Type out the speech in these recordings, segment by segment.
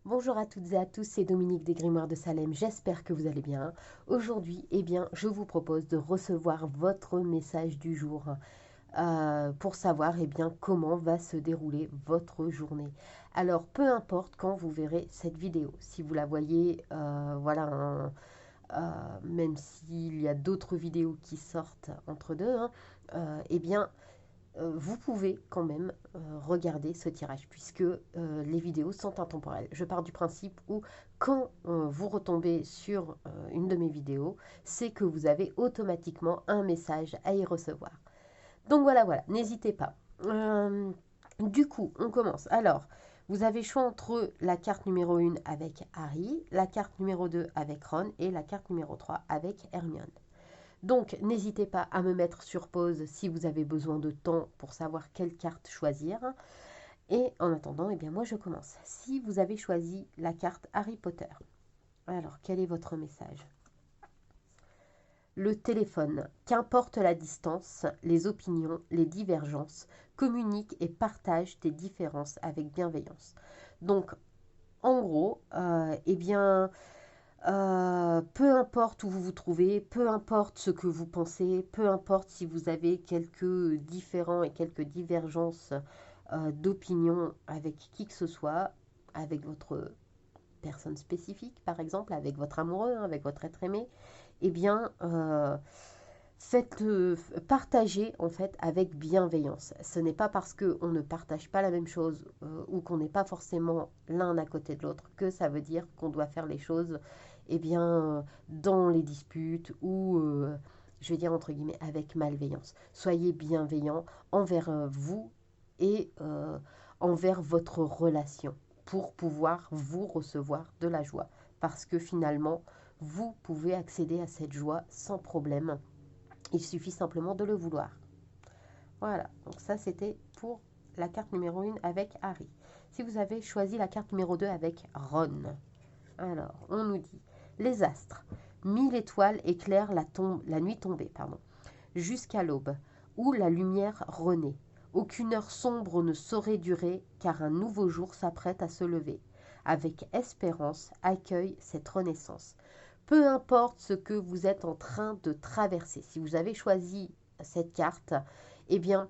Bonjour à toutes et à tous, c'est Dominique des Grimoires de Salem, j'espère que vous allez bien. Aujourd'hui, je vous propose de recevoir votre message du jour pour savoir comment va se dérouler votre journée. Alors, peu importe quand vous verrez cette vidéo, si vous la voyez, même s'il y a d'autres vidéos qui sortent entre deux, vous pouvez quand même regarder ce tirage puisque les vidéos sont intemporelles. Je pars du principe où quand vous retombez sur une de mes vidéos, c'est que vous avez automatiquement un message à y recevoir. Donc voilà, n'hésitez pas. Du coup, on commence. Alors, vous avez choix entre la carte numéro 1 avec Harry, la carte numéro 2 avec Ron et la carte numéro 3 avec Hermione. Donc, n'hésitez pas à me mettre sur pause si vous avez besoin de temps pour savoir quelle carte choisir. Et en attendant, moi je commence. Si vous avez choisi la carte Harry Potter, alors quel est votre message? Le téléphone, qu'importe la distance, les opinions, les divergences, communique et partage tes différences avec bienveillance. Donc, en gros, peu importe où vous vous trouvez, peu importe ce que vous pensez, peu importe si vous avez quelques différends et quelques divergences d'opinion avec qui que ce soit, avec votre personne spécifique par exemple, avec votre amoureux, avec votre être aimé, eh bien, faites partager en fait avec bienveillance. Ce n'est pas parce qu'on ne partage pas la même chose ou qu'on n'est pas forcément l'un à côté de l'autre que ça veut dire qu'on doit faire les choses dans les disputes ou je vais dire entre guillemets avec malveillance. Soyez bienveillant envers vous et envers votre relation pour pouvoir vous recevoir de la joie parce que finalement vous pouvez accéder à cette joie sans problème. Il suffit simplement de le vouloir. Voilà, donc ça c'était pour la carte numéro 1 avec Harry. Si vous avez choisi la carte numéro 2 avec Ron, alors on nous dit les astres, 1000 étoiles éclairent la nuit tombée, jusqu'à l'aube, où la lumière renaît. Aucune heure sombre ne saurait durer, car un nouveau jour s'apprête à se lever. Avec espérance, accueille cette renaissance. Peu importe ce que vous êtes en train de traverser, si vous avez choisi cette carte, eh bien,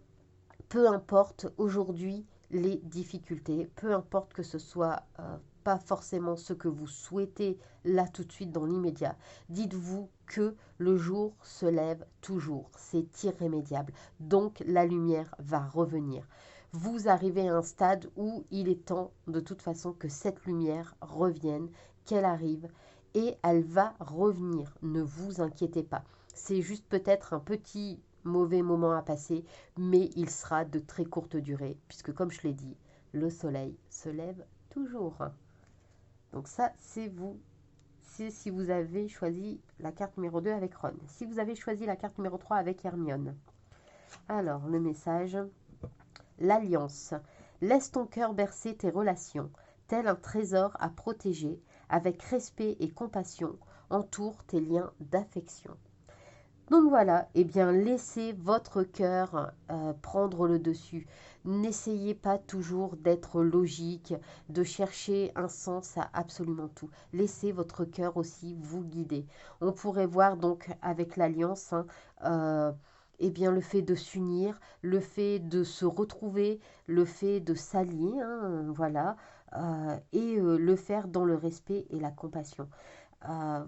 peu importe aujourd'hui les difficultés, peu importe que ce soit pas forcément ce que vous souhaitez là tout de suite dans l'immédiat, dites-vous que le jour se lève toujours, c'est irrémédiable, donc la lumière va revenir. Vous arrivez à un stade où il est temps de toute façon que cette lumière revienne, qu'elle arrive et elle va revenir, ne vous inquiétez pas. C'est juste peut-être un petit mauvais moment à passer, mais il sera de très courte durée, puisque comme je l'ai dit, le soleil se lève toujours. Donc ça, c'est vous. C'est si vous avez choisi la carte numéro 2 avec Ron. Si vous avez choisi la carte numéro 3 avec Hermione. Alors, le message. L'alliance. Laisse ton cœur bercer tes relations, tel un trésor à protéger, avec respect et compassion, entoure tes liens d'affection. Donc voilà, laissez votre cœur prendre le dessus. N'essayez pas toujours d'être logique, de chercher un sens à absolument tout. Laissez votre cœur aussi vous guider. On pourrait voir donc avec l'alliance, le fait de s'unir, le fait de se retrouver, le fait de s'allier, le faire dans le respect et la compassion.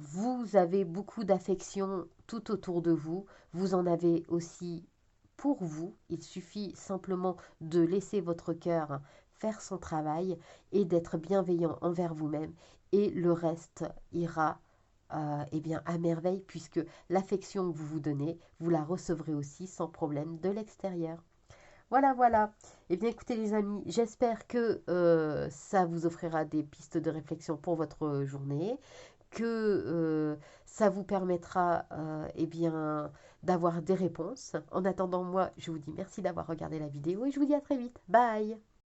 Vous avez beaucoup d'affection tout autour de vous. Vous en avez aussi pour vous. Il suffit simplement de laisser votre cœur faire son travail et d'être bienveillant envers vous-même. Et le reste ira à merveille puisque l'affection que vous vous donnez, vous la recevrez aussi sans problème de l'extérieur. Voilà. Écoutez les amis, j'espère que ça vous offrira des pistes de réflexion pour votre journée, que ça vous permettra d'avoir des réponses. En attendant, moi, je vous dis merci d'avoir regardé la vidéo et je vous dis à très vite. Bye!